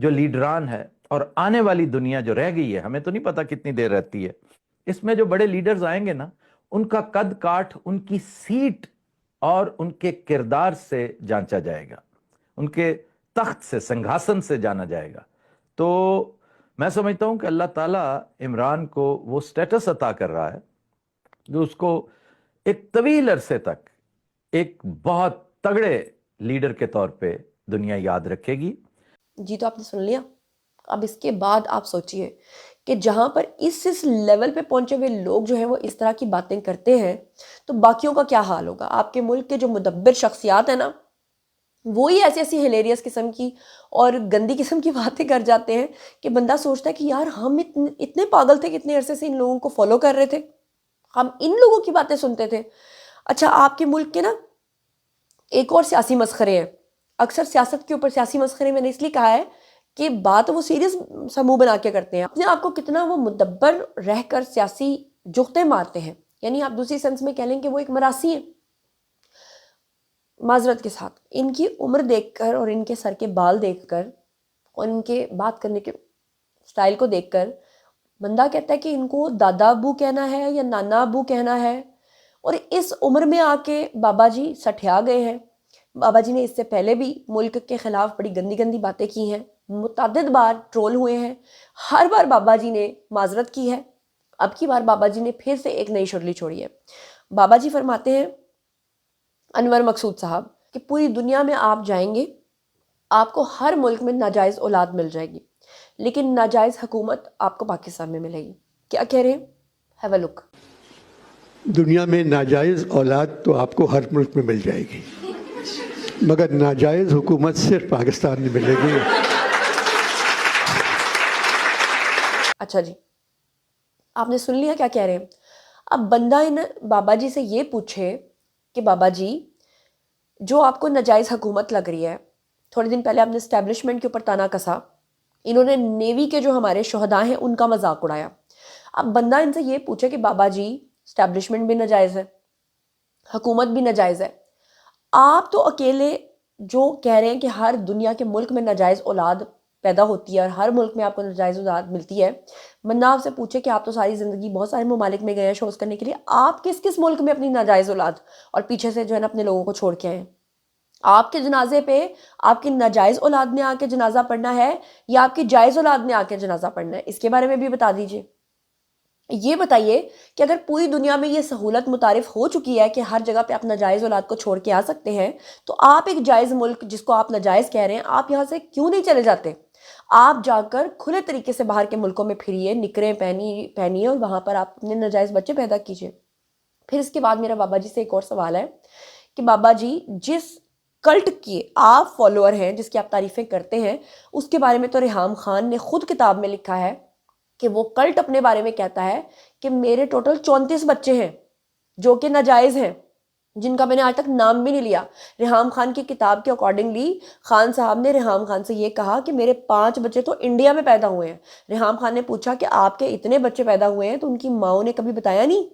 جو لیڈران ہے اور آنے والی دنیا جو رہ گئی ہے, ہمیں تو نہیں پتا کتنی دیر رہتی ہے, اس میں جو بڑے لیڈرز آئیں گے نا, ان کا قد کاٹ ان کی سیٹ اور ان کے کردار سے جانچا جائے گا, ان کے تخت سے, سنگھاسن سے جانا جائے گا. تو میں سمجھتا ہوں کہ اللہ تعالیٰ عمران کو وہ سٹیٹس عطا کر رہا ہے جو اس کو ایک طویل عرصے تک ایک بہت تگڑے لیڈر کے طور پہ دنیا یاد رکھے گی. جی تو آپ نے سن لیا. اب اس کے بعد آپ سوچئے کہ جہاں پر اس لیول پہ پہنچے ہوئے لوگ جو ہیں وہ اس طرح کی باتیں کرتے ہیں تو باقیوں کا کیا حال ہوگا. آپ کے ملک کے جو مدبر شخصیات ہیں نا, وہی ایسی ایسی ہیلیریس قسم کی اور گندی قسم کی باتیں کر جاتے ہیں کہ بندہ سوچتا ہے کہ یار ہم اتنے پاگل تھے کہ اتنے عرصے سے ان لوگوں کو فالو کر رہے تھے, ہم ان لوگوں کی باتیں سنتے تھے. اچھا, آپ کے ملک کے نا ایک اور سیاسی مسخرے ہیں. اکثر سیاست کے اوپر سیاسی مسخرے میں نے اس لیے کہا ہے کہ بات وہ سیریس سا منہ بنا کے کرتے ہیں, اپنے آپ کو کتنا وہ مدبر رہ کر سیاسی جغتے مارتے ہیں. یعنی آپ دوسری سینس میں کہہ لیں کہ وہ ایک مراسی ہیں. معذرت کے ساتھ ان کی عمر دیکھ کر اور ان کے سر کے بال دیکھ کر اور ان کے بات کرنے کے سٹائل کو دیکھ کر بندہ کہتا ہے کہ ان کو دادا ابو کہنا ہے یا نانا ابو کہنا ہے. اور اس عمر میں آ کے بابا جی سٹھیا گئے ہیں. بابا جی نے اس سے پہلے بھی ملک کے خلاف بڑی گندی گندی باتیں کی ہیں, متعدد بار ٹرول ہوئے ہیں, ہر بار بابا جی نے معذرت کی ہے. اب کی بار بابا جی نے پھر سے ایک نئی شرلی چھوڑی ہے. بابا جی فرماتے ہیں, انور مقصود صاحب, کہ پوری دنیا میں آپ جائیں گے, آپ کو ہر ملک میں ناجائز اولاد مل جائے گی, لیکن ناجائز حکومت آپ کو پاکستان میں ملے گی. کیا کہہ رہے ہیں؟ ہیو اے لک. دنیا میں ناجائز اولاد تو آپ کو ہر ملک میں مل جائے گی, مگر ناجائز حکومت صرف پاکستان میں ملے گی. اچھا جی, آپ نے سن لیا کیا کہہ رہے ہیں. اب بندہ ان بابا جی سے یہ پوچھے کہ بابا جی جو آپ کو ناجائز حکومت لگ رہی ہے, تھوڑے دن پہلے آپ نے اسٹیبلشمنٹ کے اوپر تانا کسا, انہوں نے نیوی کے جو ہمارے شہداء ہیں ان کا مذاق اڑایا. اب بندہ ان سے یہ پوچھے کہ بابا جی اسٹیبلشمنٹ بھی ناجائز ہے, حکومت بھی ناجائز ہے, آپ تو اکیلے جو کہہ رہے ہیں کہ ہر دنیا کے ملک میں ناجائز اولاد پیدا ہوتی ہے اور ہر ملک میں آپ کو ناجائز اولاد ملتی ہے, بندہ آپ سے پوچھے کہ آپ تو ساری زندگی بہت سارے ممالک میں گئے ہیں شوز کرنے کے لیے, آپ کس کس ملک میں اپنی ناجائز اولاد اور پیچھے سے جو ہے نا اپنے لوگوں کو چھوڑ کے آئے. آپ کے جنازے پہ آپ کی ناجائز اولاد نے آ کے جنازہ پڑھنا ہے یا آپ کی جائز اولاد نے آ کے جنازہ پڑھنا ہے, اس کے بارے میں بھی بتا دیجئے. یہ بتائیے کہ اگر پوری دنیا میں یہ سہولت متعارف ہو چکی ہے کہ ہر جگہ پہ آپ ناجائز اولاد کو چھوڑ کے آ سکتے ہیں, تو آپ ایک جائز ملک جس کو آپ ناجائز کہہ رہے ہیں, آپ یہاں سے کیوں نہیں چلے جاتے؟ آپ جا کر کھلے طریقے سے باہر کے ملکوں میں پھریے, نکریں پہنیے اور وہاں پر آپ اپنے ناجائز بچے پیدا کیجئے. پھر اس کے بعد میرا بابا جی سے ایک اور سوال ہے کہ بابا جی جس کلٹ کی آپ فالوور ہیں, جس کی آپ تعریفیں کرتے ہیں, اس کے بارے میں تو ریحام خان نے خود کتاب میں لکھا ہے کہ وہ کلٹ اپنے بارے میں کہتا ہے کہ میرے ٹوٹل 34 بچے ہیں جو کہ ناجائز ہیں, جن کا میں نے آج تک نام بھی نہیں لیا. ریحام خان کی کتاب کے اکارڈنگلی خان صاحب نے ریحام خان سے یہ کہا کہ میرے 5 بچے تو انڈیا میں پیدا ہوئے ہیں. ریحام خان نے پوچھا کہ آپ کے اتنے بچے پیدا ہوئے ہیں تو ان کی ماؤں نے کبھی بتایا نہیں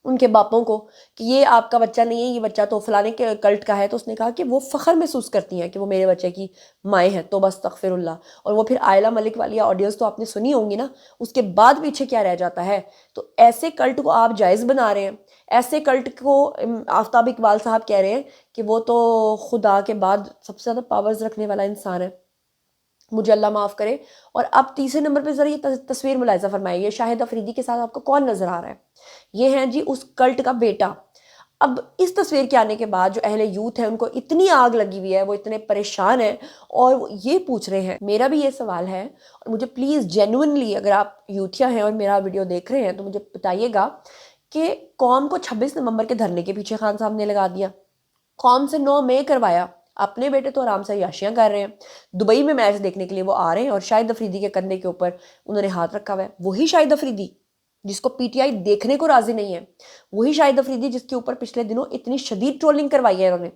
ان کے باپوں کو کہ یہ آپ کا بچہ نہیں ہے, یہ بچہ تو فلانے کے کلٹ کا ہے؟ تو اس نے کہا کہ وہ فخر محسوس کرتی ہیں کہ وہ میرے بچے کی مائیں ہیں, تو بس استغفر اللہ. اور وہ پھر عائلہ ملک والی آڈیوز تو آپ نے سنی ہوں گی نا, اس کے بعد پیچھے کیا رہ جاتا ہے. تو ایسے کلٹ کو آپ جائز بنا رہے ہیں, ایسے کلٹ کو آفتاب اقبال صاحب کہہ رہے ہیں کہ وہ تو خدا کے بعد سب سے زیادہ پاورز رکھنے والا انسان ہے, مجھے اللہ معاف کرے. اور اب تیسرے نمبر پہ ذرا یہ تصویر ملاحظہ فرمائیے, یہ شاہد افریدی کے ساتھ آپ کو کون نظر آ رہا ہے؟ یہ ہے جی اس کلٹ کا بیٹا. اب اس تصویر کے آنے کے بعد جو اہل یوتھ ہیں ان کو اتنی آگ لگی ہوئی ہے, وہ اتنے پریشان ہیں اور وہ یہ پوچھ رہے ہیں. میرا بھی یہ سوال ہے اور مجھے پلیز جینوئنلی, اگر آپ یوتھیا ہیں اور میرا ویڈیو دیکھ رہے ہیں تو مجھے بتائیے گا کہ قوم کو 26 نومبر کے دھرنے کے پیچھے خان صاحب نے لگا دیا, قوم سے 9 مئی کروایا. اپنے بیٹے تو آرام سے عیاشیاں کر رہے ہیں, دبئی میں میچ دیکھنے کے لیے وہ آ رہے ہیں اور شاہد افریدی کے کندھے کے اوپر انہوں نے ہاتھ رکھا ہوا ہے. وہی شاہد افریدی جس کو پی ٹی آئی دیکھنے کو راضی نہیں ہے, وہی شاہد افریدی جس کے اوپر پچھلے دنوں اتنی شدید ٹرولنگ کروائی ہے انہوں نے,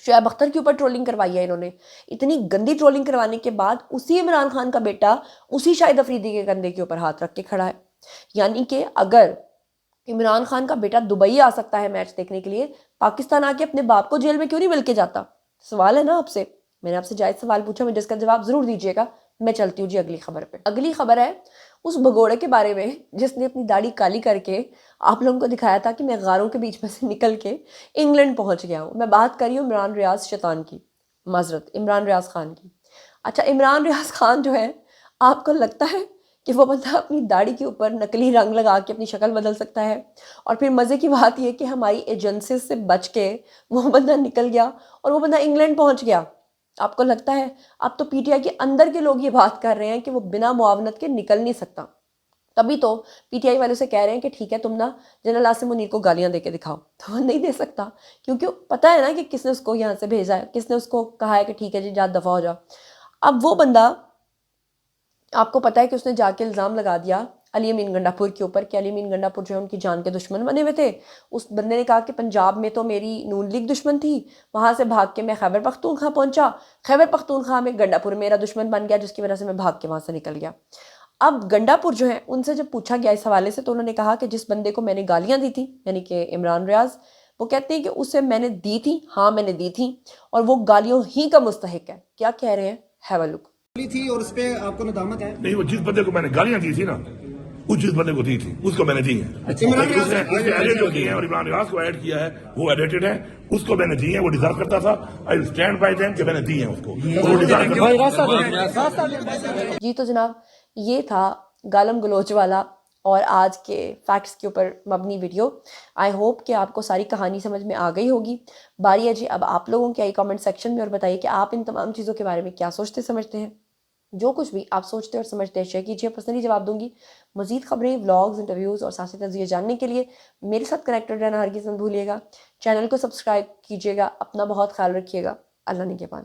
شعیب اختر کے اوپر ٹرولنگ کروائی ہے انہوں نے, اتنی گندی ٹرولنگ کروانے کے بعد اسی عمران خان کا بیٹا اسی شاہد افریدی کے کندھے کے اوپر ہاتھ رکھ کے کھڑا ہے. یعنی کہ اگر عمران خان کا بیٹا دبئی آ سکتا ہے میچ دیکھنے کے لیے, پاکستان آ کے اپنے باپ کو جیل میں کیوں نہیں مل کے جاتا؟ سوال ہے نا آپ سے. میں نے آپ سے جائز سوال پوچھا، مجھے اس کا جواب ضرور دیجیے گا. میں چلتی ہوں جی اگلی خبر پہ. اگلی خبر ہے اس بھگوڑے کے بارے میں جس نے اپنی داڑھی کالی کر کے آپ لوگوں کو دکھایا تھا کہ میں غاروں کے بیچ میں سے نکل کے انگلینڈ پہنچ گیا ہوں. میں بات کر رہی ہوں عمران ریاض شیطان کی، معذرت عمران ریاض خان کی. اچھا عمران ریاض خان جو ہے، آپ کو لگتا ہے کہ وہ بندہ اپنی داڑھی کے اوپر نقلی رنگ لگا کے اپنی شکل بدل سکتا ہے؟ اور پھر مزے کی بات یہ کہ ہماری ایجنسیز سے بچ کے وہ بندہ نکل گیا اور وہ بندہ انگلینڈ پہنچ گیا. آپ کو لگتا ہے؟ اب تو پی ٹی آئی کے اندر کے لوگ یہ بات کر رہے ہیں کہ وہ بنا معاونت کے نکل نہیں سکتا. تبھی تو پی ٹی آئی والوں سے کہہ رہے ہیں کہ ٹھیک ہے تم نا جنرل عاصم منیر کو گالیاں دے کے دکھاؤ. تو وہ نہیں دے سکتا کیونکہ پتہ ہے نا کہ کس نے اس کو یہاں سے بھیجا ہے، کس نے اس کو کہا ہے کہ ٹھیک ہے جی جا دفعہ ہو جا. اب وہ بندہ، آپ کو پتہ ہے کہ اس نے جا کے الزام لگا دیا علی امین گنڈا پور کے اوپر کہ علی امین گنڈا پور جو ہے ان کی جان کے دشمن بنے ہوئے تھے. اس بندے نے کہا کہ پنجاب میں تو میری نون لیگ دشمن تھی، وہاں سے بھاگ کے میں خیبر پختونخوا پہنچا، خیبر پختونخوا میں گنڈا پور میرا دشمن بن گیا، جس کی وجہ سے میں بھاگ کے وہاں سے نکل گیا. اب گنڈا پور جو ہے ان سے جب پوچھا گیا اس حوالے سے تو انہوں نے کہا کہ جس بندے کو میں نے گالیاں دی تھی یعنی کہ عمران ریاض، وہ کہتے ہیں کہ اسے میں نے دی تھی، ہاں میں نے دی تھی، اور وہ گالیوں ہی کا مستحق ہے. کیا کہہ رہے ہیں؟ ہیو اے لک. تھی اور اس پہ آپ کو ندامت ہے؟ نہیں، وہ جس بندے کو میں نے گالیاں دی تھی نا، اس جس بندے کو دی تھی اس کو میں نے دی ہیں. اس نے ایڈٹ جو دی ہیں اور عمران ریاض کو ایڈ کیا ہے وہ ایڈیٹڈ ہے، اس کو میں نے دی ہیں، وہ ڈیزرو کرتا تھا. آئی ول اسٹینڈ بائی دیم کہ میں نے دی ہیں اس کو، وہ ڈیزرو کرتا. جی تو جناب یہ تھا گالم گلوچ والا اور آج کے فیکٹس کے اوپر مبنی ویڈیو. آئی ہوپ کہ آپ کو ساری کہانی سمجھ میں آ گئی ہوگی. باری ہے جی اب آپ لوگوں کی آئی کامنٹ سیکشن میں، اور بتائیے کہ آپ ان تمام چیزوں کے بارے میں کیا سوچتے سمجھتے ہیں. جو کچھ بھی آپ سوچتے اور سمجھتے ہیں شیئر کیجیے، پرسنلی جواب دوں گی. مزید خبریں، ولاگز، انٹرویوز اور سیاسی تجزیے جاننے کے لیے میرے ساتھ کنیکٹڈ رہنا ہرگز مت بھولیے گا. چینل کو سبسکرائب کیجیے گا. اپنا بہت خیال رکھیے گا. اللہ نگہبان.